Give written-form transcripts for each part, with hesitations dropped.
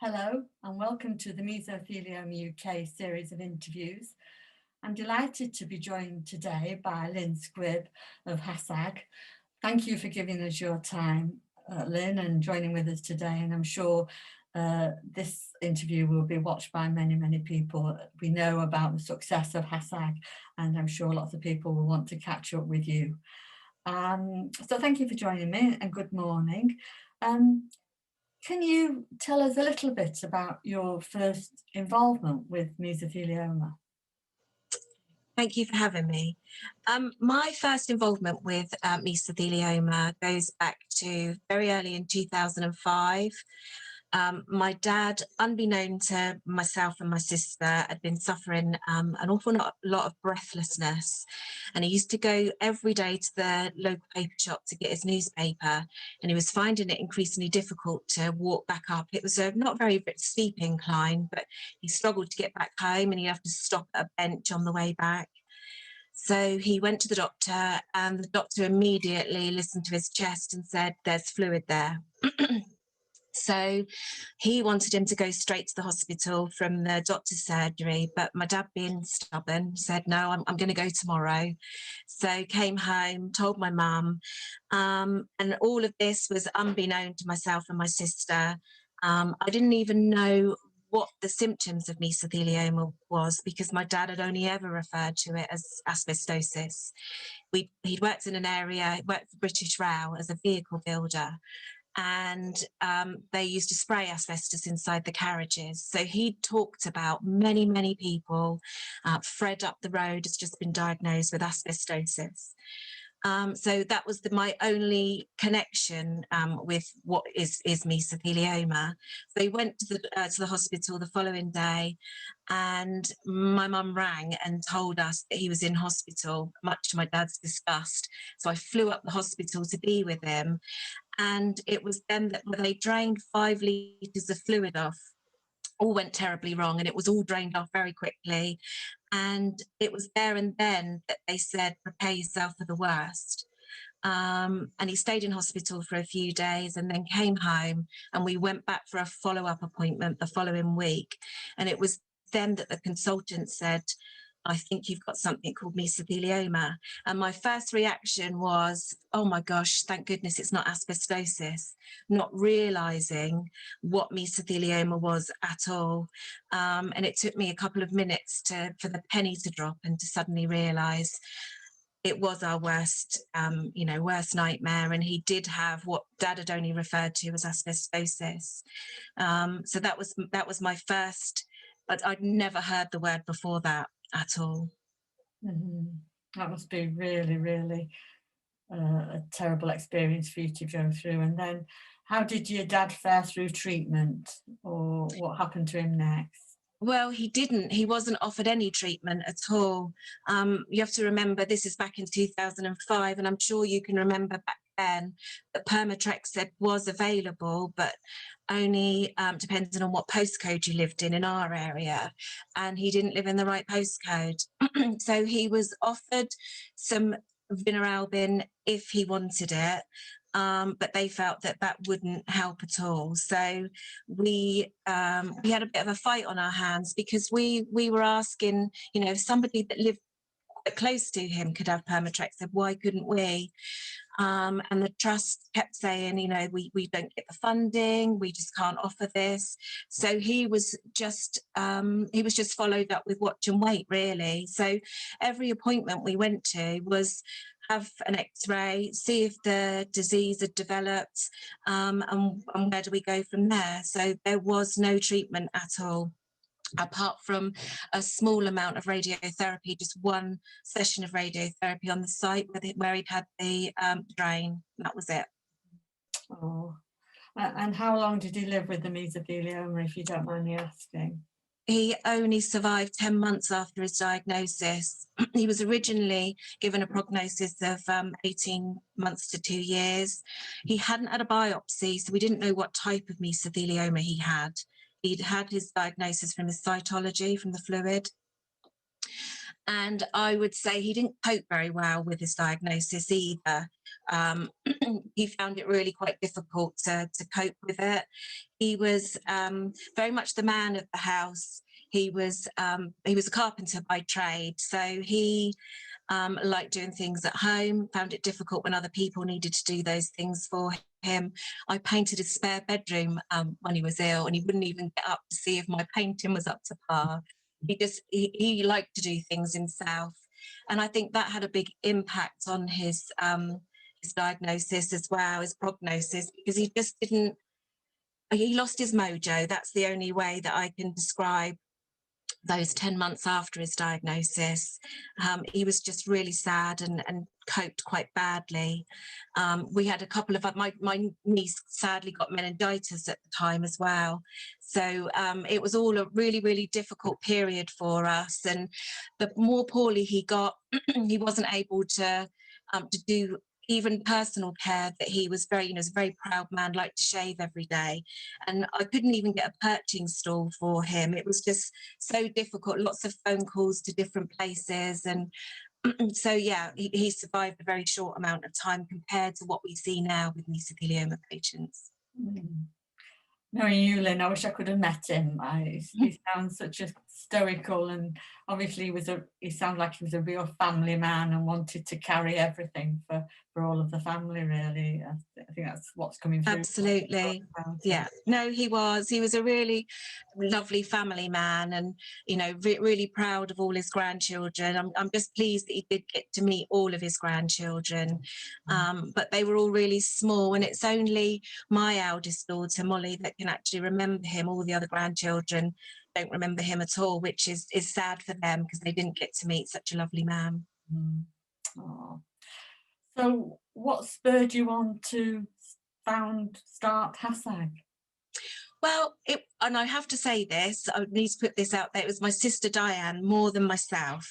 Hello and welcome to the Mesothelioma UK series of interviews. I'm delighted to be joined today by Lynn Squibb of HASAG. Thank you for giving us your time, Lynn, and joining with us today. And I'm sure this interview will be watched by many, many people. We know about the success of HASAG, and I'm sure lots of people will want to catch up with you. So thank you for joining me and good morning. Can you tell us a little bit about your first involvement with mesothelioma? Thank you for having me. My first involvement with mesothelioma goes back to very early in 2005. My dad, unbeknown to myself and my sister, had been suffering an awful lot of breathlessness. And he used to go every day to the local paper shop to get his newspaper. And he was finding it increasingly difficult to walk back up. It was a not very steep incline, but he struggled to get back home and he'd have to stop at a bench on the way back. So he went to the doctor and the doctor immediately listened to his chest and said, "There's fluid there." So he wanted him to go straight to the hospital from the doctor's surgery, but my dad, being stubborn, said, "No, I'm going to go tomorrow." So came home, told my mum, and all of this was unbeknown to myself and my sister. I didn't even know what the symptoms of mesothelioma was because my dad had only ever referred to it as asbestosis. He'd worked in an area, worked for British Rail as a vehicle builder, and they used to spray asbestos inside the carriages. So he talked about many, many people. Fred up the road has just been diagnosed with asbestosis. So that was my only connection with what is mesothelioma. So he went to the hospital the following day, and my mum rang and told us that he was in hospital, much to my dad's disgust. So I flew up the hospital to be with him, and it was then that they drained 5 litres of fluid off. All went terribly wrong, and it was all drained off very quickly. And it was there and then that they said, "Prepare yourself for the worst." And he stayed in hospital for a few days and then came home, and we went back for a follow-up appointment the following week. And it was then that the consultant said, "I think you've got something called mesothelioma." And my first reaction was, "Oh my gosh, thank goodness it's not asbestosis," not realizing what mesothelioma was at all. And it took me a couple of minutes for the penny to drop and to suddenly realize it was our worst nightmare. And he did have what Dad had only referred to as asbestosis. So that was my first, but I'd never heard the word before that at all. Mm-hmm. That must be really, really a terrible experience for you to go through. And then how did your dad fare through treatment, or what happened to him next? Well, he wasn't offered any treatment at all. You have to remember, this is back in 2005, and I'm sure you can remember back then that Permatrexed was available, but only depending on what postcode you lived in our area, and he didn't live in the right postcode. So he was offered some vinorelbine if he wanted it, but they felt that wouldn't help at all. So we had a bit of a fight on our hands because we were asking, if somebody that lived close to him could have Permatrexed, why couldn't we? And the trust kept saying, we don't get the funding, we just can't offer this. So he was just followed up with watch and wait, really. So every appointment we went to was have an X-ray, see if the disease had developed, and where do we go from there? So there was no treatment at all, apart from a small amount of radiotherapy, just one session of radiotherapy on the site where he'd had the drain. That was it. Oh, and how long did he live with the mesothelioma, if you don't mind me asking? He only survived 10 months after his diagnosis. He was originally given a prognosis of 18 months to 2 years. He hadn't had a biopsy, so we didn't know what type of mesothelioma he had. He'd had his diagnosis from his cytology, from the fluid. And I would say he didn't cope very well with his diagnosis either. He found it really quite difficult to cope with it. He was very much the man of the house. He was a carpenter by trade, so he liked doing things at home, found it difficult when other people needed to do those things for him. I painted his spare bedroom when he was ill, and he wouldn't even get up to see if my painting was up to par. He liked to do things himself, and I think that had a big impact on his diagnosis as well, his prognosis, because he just didn't. He lost his mojo. That's the only way that I can describe those 10 months after his diagnosis. He was just really sad and coped quite badly. We had a couple of, my niece sadly got meningitis at the time as well. So it was all a really, really difficult period for us. And the more poorly he got, he wasn't able to do even personal care. That he was very, was a very proud man, liked to shave every day. And I couldn't even get a perching stool for him. It was just so difficult, lots of phone calls to different places. And so, yeah, he survived a very short amount of time compared to what we see now with mesothelioma patients. Knowing you, Lynn, I wish I could have met him. He sounds such a stoical, and obviously he sounded like he was a real family man and wanted to carry everything for all of the family, really. I think that's what's coming through. Absolutely. Yeah, no, he was a really lovely family man, and really proud of all his grandchildren. I'm just pleased that he did get to meet all of his grandchildren, but they were all really small, and it's only my eldest daughter Molly that can actually remember him. All the other grandchildren don't remember him at all, which is sad for them, because they didn't get to meet such a lovely man. So what spurred you on to start HASAG? Well, and I have to say this, I need to put this out there, it was my sister Diane more than myself.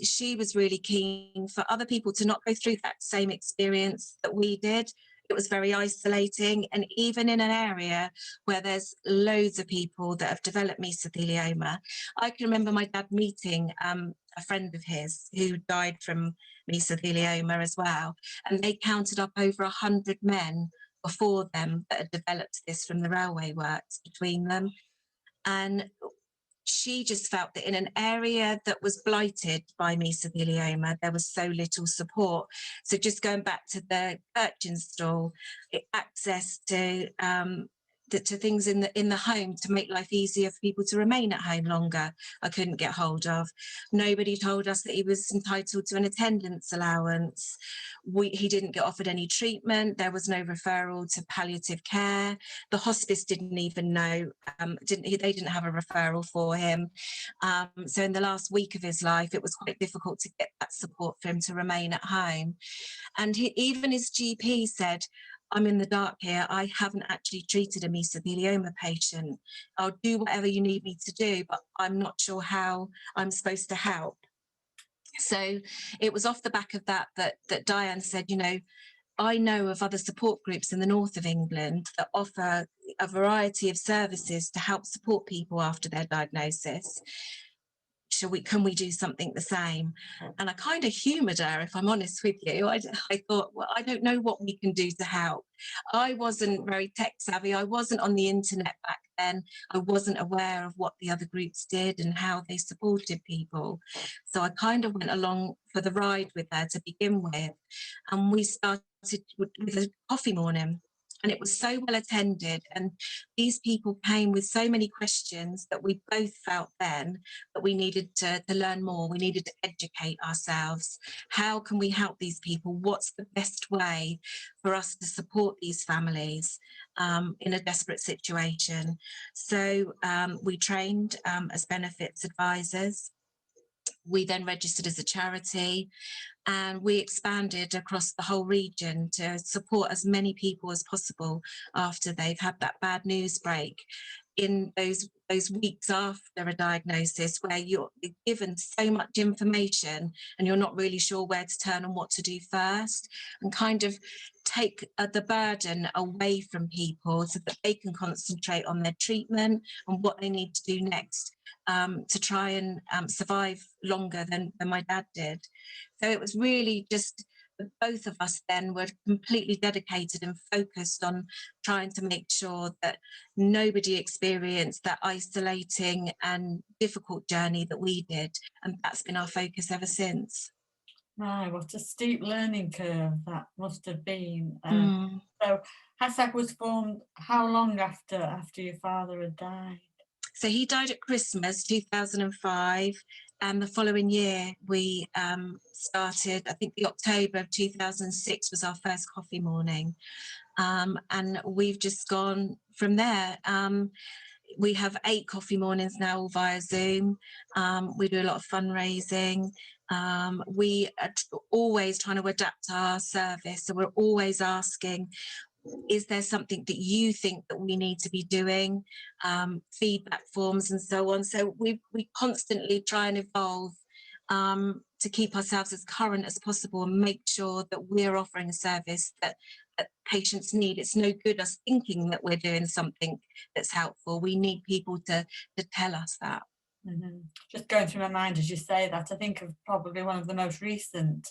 She was really keen for other people to not go through that same experience that we did. It was very isolating, and even in an area where there's loads of people that have developed mesothelioma. I can remember my dad meeting a friend of his who died from mesothelioma as well, and they counted up over 100 men before them that had developed this from the railway works between them. And she just felt that in an area that was blighted by mesothelioma, there was so little support. So just going back to the urchin stall, access to things in the home to make life easier for people to remain at home longer, I couldn't get hold of. Nobody told us that he was entitled to an attendance allowance. He didn't get offered any treatment. There was no referral to palliative care. The hospice didn't even know, they didn't have a referral for him. So in the last week of his life, it was quite difficult to get that support for him to remain at home. And even his GP said, "I'm in the dark here. I haven't actually treated a mesothelioma patient. I'll do whatever you need me to do, but I'm not sure how I'm supposed to help." So it was off the back of that Diane said, I know of other support groups in the north of England that offer a variety of services to help support people after their diagnosis. Can we do something the same? And I kind of humoured her, if I'm honest with you. I thought, well, I don't know what we can do to help. I wasn't very tech savvy. I wasn't on the internet back then. I wasn't aware of what the other groups did and how they supported people. So I kind of went along for the ride with her to begin with. And we started with a coffee morning. And it was so well attended, and these people came with so many questions that we both felt then that we needed to learn more. We needed to educate ourselves. How can we help these people? What's the best way for us to support these families in a desperate situation? So we trained as benefits advisors. We then registered as a charity, and we expanded across the whole region to support as many people as possible after they've had that bad news break. in those weeks after a diagnosis, where you're given so much information and you're not really sure where to turn and what to do first, and kind of take the burden away from people so that they can concentrate on their treatment and what they need to do next, to try and survive longer than my dad did. So it was really just, both of us then were completely dedicated and focused on trying to make sure that nobody experienced that isolating and difficult journey that we did. And that's been our focus ever since. Right, what a steep learning curve that must have been. So HASAG was formed how long after your father had died? So he died at Christmas 2005, and the following year we started, I think the October of 2006 was our first coffee morning, and we've just gone from there. We have 8 coffee mornings now, all via Zoom. We do a lot of fundraising. We are always trying to adapt our service, so we're always asking, is there something that you think that we need to be doing? Feedback forms and so on. So we constantly try and evolve to keep ourselves as current as possible and make sure that we're offering a service that patients need. It's no good us thinking that we're doing something that's helpful. We need people to tell us that. Mm-hmm. Just going through my mind as you say that, I think of probably one of the most recent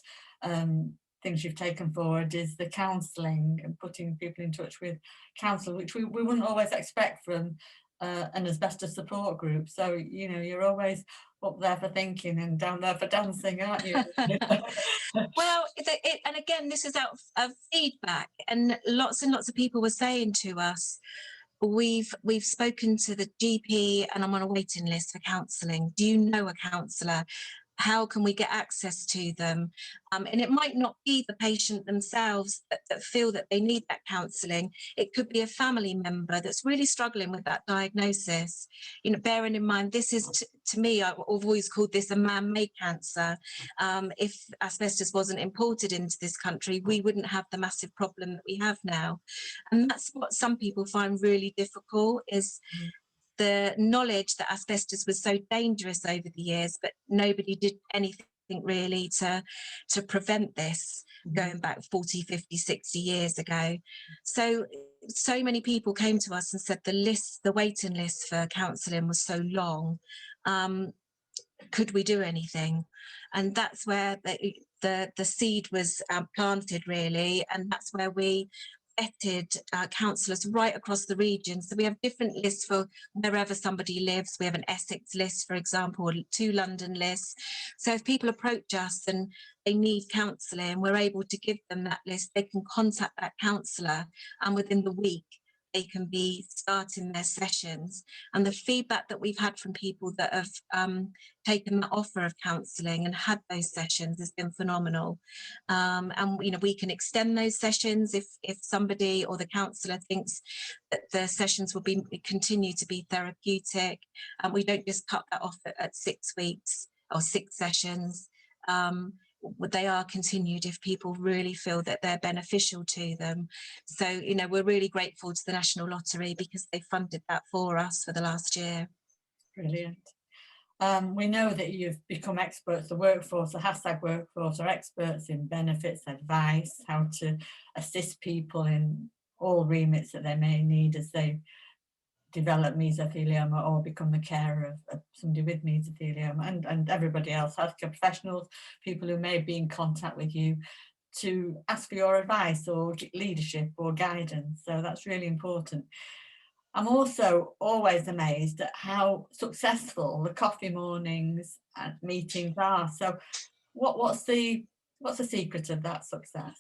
things you've taken forward is the counselling and putting people in touch with counsel, which we wouldn't always expect from an asbestos support group. So, you know, you're always up there for thinking and down there for dancing, aren't you? Well, and again, this is out of feedback, and lots of people were saying to us, we've spoken to the GP and I'm on a waiting list for counselling. Do you know a counsellor? How can we get access to them? And it might not be the patient themselves that feel that they need that counselling. It could be a family member that's really struggling with that diagnosis. You know, bearing in mind, this is, to me, I've always called this a man-made cancer. If asbestos wasn't imported into this country, we wouldn't have the massive problem that we have now. And that's what some people find really difficult, is the knowledge that asbestos was so dangerous over the years, but nobody did anything really to prevent this, going back 40, 50, 60 years ago. So many people came to us and said the waiting list for counselling was so long. Could we do anything? And that's where the seed was planted, really, and that's where we vetted counsellors right across the region. So we have different lists for wherever somebody lives. We have an Essex list, for example, or 2 London lists. So if people approach us and they need counselling, we're able to give them that list. They can contact that counsellor, and within the week they can be starting their sessions. And the feedback that we've had from people that have taken the offer of counselling and had those sessions has been phenomenal. And you know, we can extend those sessions if somebody or the counsellor thinks that the sessions will continue to be therapeutic. And we don't just cut that off at 6 weeks or 6 sessions. They are continued if people really feel that they're beneficial to them. So, you know, we're really grateful to the National Lottery because they funded that for us for the last year. Brilliant. We know that you've become experts, the HASAG workforce are experts in benefits, advice, how to assist people in all remits that they may need as they develop mesothelioma or become the carer of somebody with mesothelioma, and everybody else, healthcare professionals, people who may be in contact with you to ask for your advice or leadership or guidance. So that's really important. I'm also always amazed at how successful the coffee mornings and meetings are. So what's the secret of that success?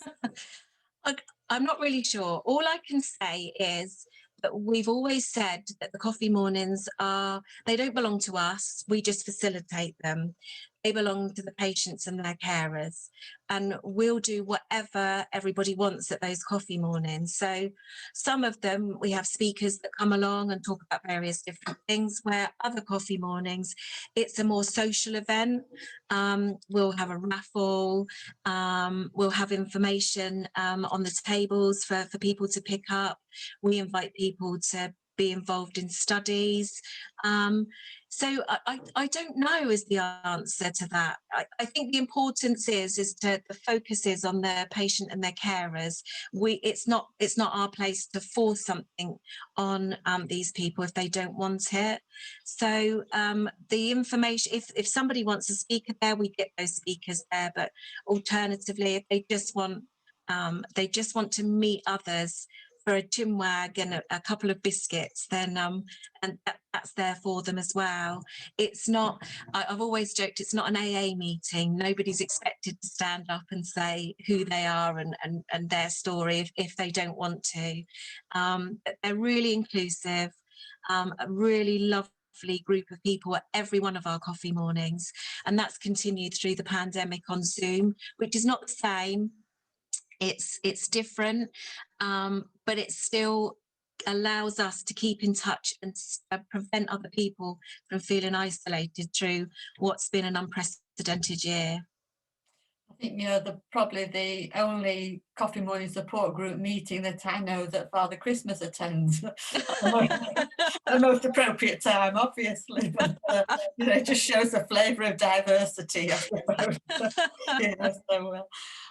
I'm not really sure. All I can say is that we've always said that the coffee mornings they don't belong to us. We just facilitate them. They belong to the patients and their carers. And we'll do whatever everybody wants at those coffee mornings. So some of them, we have speakers that come along and talk about various different things, where other coffee mornings, it's a more social event. We'll have a raffle. We'll have information on the tables for people to pick up. We invite people to be involved in studies. So I don't know is the answer to that. I think the importance is to the focus is on the patient and their carers. It's not our place to force something on these people if they don't want it. So the information, if somebody wants a speaker there, we get those speakers there. But alternatively, if they just want to meet others for a gym wag and a couple of biscuits, then and that's there for them as well. It's not, I've always joked, it's not an AA meeting. Nobody's expected to stand up and say who they are and their story if they don't want to. But they're really inclusive, a really lovely group of people at every one of our coffee mornings, and that's continued through the pandemic on Zoom, which is not the same. It's different, but it still allows us to keep in touch and prevent other people from feeling isolated through what's been an unprecedented year. I think probably the only coffee morning support group meeting that I know that Father Christmas attends at the most appropriate time, obviously, but it just shows the flavour of diversity, I suppose.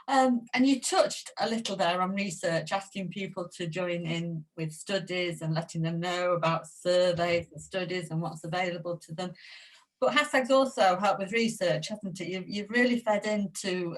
And you touched a little there on research, asking people to join in with studies and letting them know about surveys and studies and what's available to them. But HASAG's also helped with research, hasn't it? You've really fed into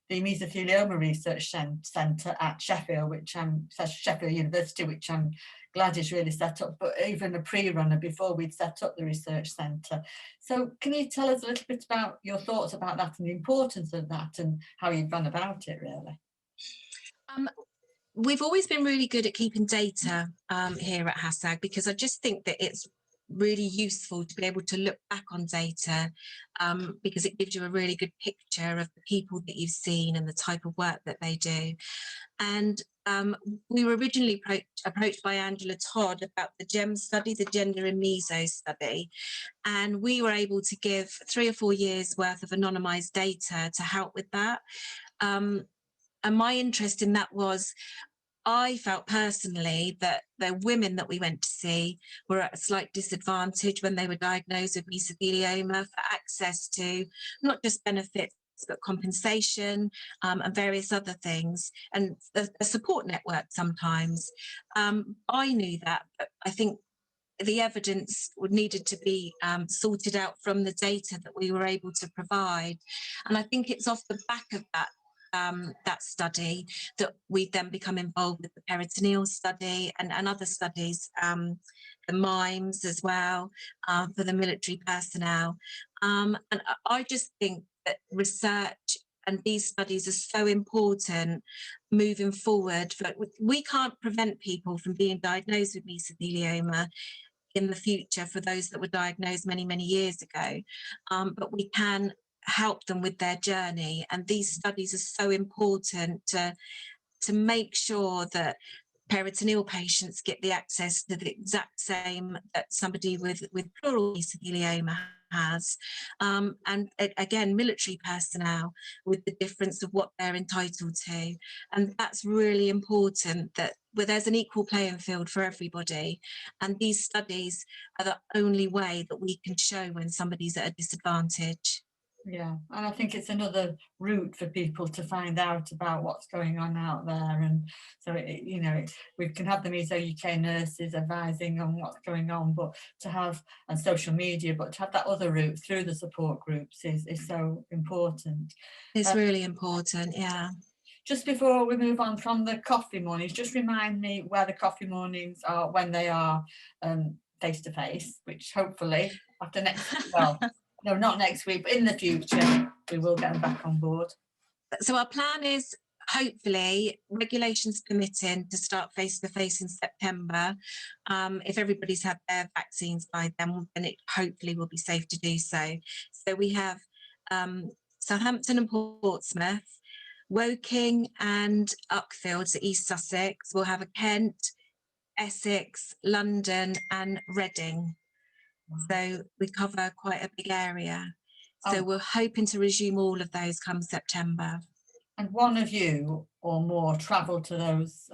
the Mesothelioma Research Centre at Sheffield, Sheffield University, which I'm glad is really set up, but even a pre-runner before we'd set up the research centre. So can you tell us a little bit about your thoughts about that and the importance of that and how you've gone about it, really? We've always been really good at keeping data here at HASAG, because I just think that it's really useful to be able to look back on data, because it gives you a really good picture of the people that you've seen and the type of work that they do. And we were originally approached by Angela Todd about the GEM study, the Gender in Meso study, and we were able to give 3 or 4 years worth of anonymised data to help with that. And my interest in that was, I felt personally that the women that we went to see were at a slight disadvantage when they were diagnosed with mesothelioma for access to not just benefits, but compensation and various other things, and a support network sometimes. I knew that, but I think the evidence needed to be sorted out from the data that we were able to provide. And I think it's off the back of that study that we then become involved with the peritoneal study and other studies, the MIMES as well, for the military personnel. And I just think that research and these studies are so important moving forward. But we can't prevent people from being diagnosed with mesothelioma in the future for those that were diagnosed many, many years ago, but we can help them with their journey. And these studies are so important to make sure that peritoneal patients get the access to the exact same that somebody with pleural mesothelioma has, and again, military personnel with the difference of what they're entitled to. And that's really important, that where there's an equal playing field for everybody. And these studies are the only way that we can show when somebody's at a disadvantage. Yeah, and I think it's another route for people to find out about what's going on out there. And so, we can have the Meso UK nurses advising on what's going on, but to have, and social media, but to have that other route through the support groups is so important. It's really important, yeah. Just before we move on from the coffee mornings, just remind me where the coffee mornings are when they are face-to-face, which hopefully after next, well, no, not next week, but in the future, we will get them back on board. So our plan is, hopefully, regulations permitting, to start face-to-face in September. If everybody's had their vaccines by then it hopefully will be safe to do so. So we have Southampton and Portsmouth, Woking and Uckfields at East Sussex. We'll have a Kent, Essex, London and Reading. So we cover quite a big area. So we're hoping to resume all of those come September. And one of you or more travel to those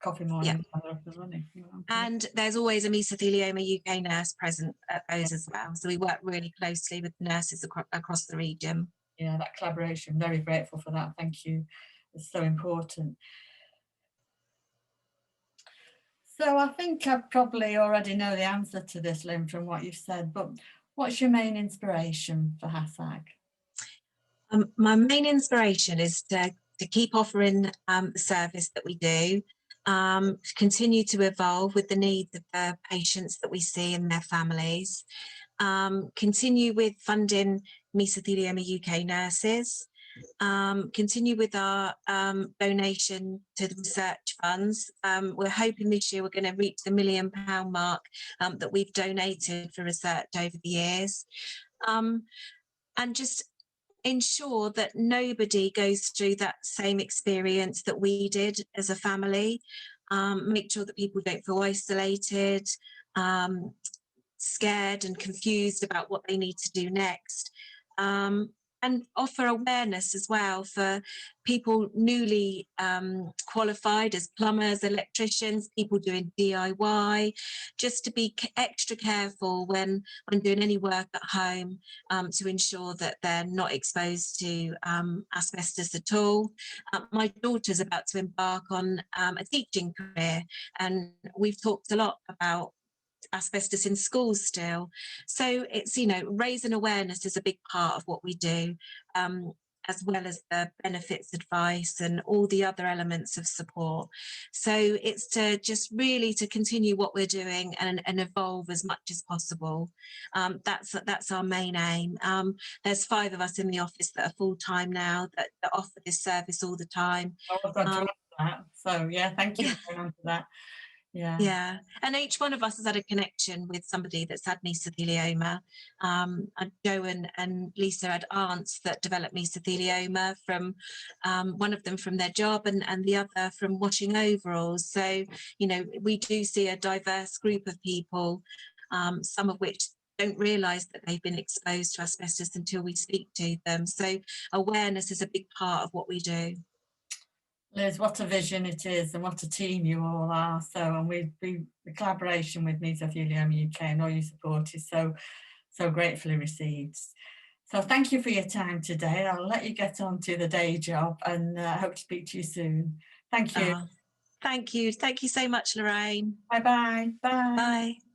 coffee mornings when they're up and running. And there's always a Mesothelioma UK nurse present at those as well. So we work really closely with nurses across the region. Yeah, that collaboration, very grateful for that. Thank you. It's so important. So I think I probably already know the answer to this, Lynn, from what you've said, but what's your main inspiration for HASAG? My main inspiration is to keep offering the service that we do, continue to evolve with the needs of the patients that we see and their families, continue with funding Mesothelioma UK nurses, continue with our donation to the research funds. We're hoping this year we're going to reach the £1 million mark that we've donated for research over the years, and just ensure that nobody goes through that same experience that we did as a family. Make sure that people don't feel isolated, scared and confused about what they need to do next, and offer awareness as well for people newly qualified as plumbers, electricians, people doing DIY, just to be extra careful when doing any work at home, to ensure that they're not exposed to asbestos at all. My daughter's about to embark on a teaching career, and we've talked a lot about asbestos in schools still. So it's, raising awareness is a big part of what we do, as well as the benefits advice and all the other elements of support. So it's to just really to continue what we're doing and evolve as much as possible. That's our main aim. There's 5 of us in the office that are full-time now that offer this service all the time. I was going to ask that. So yeah, thank you for going on to that. Yeah, and each one of us has had a connection with somebody that's had mesothelioma. Joe and Lisa had aunts that developed mesothelioma from one of them from their job and the other from washing overalls. So, we do see a diverse group of people, some of which don't realise that they've been exposed to asbestos until we speak to them. So awareness is a big part of what we do. Liz, what a vision it is and what a team you all are. So, and the collaboration with Mesothelioma UK and all your support is so gratefully received. So thank you for your time today. I'll let you get on to the day job and hope to speak to you soon. Thank you. Thank you. Thank you so much, Lorraine. Bye-bye. Bye. Bye.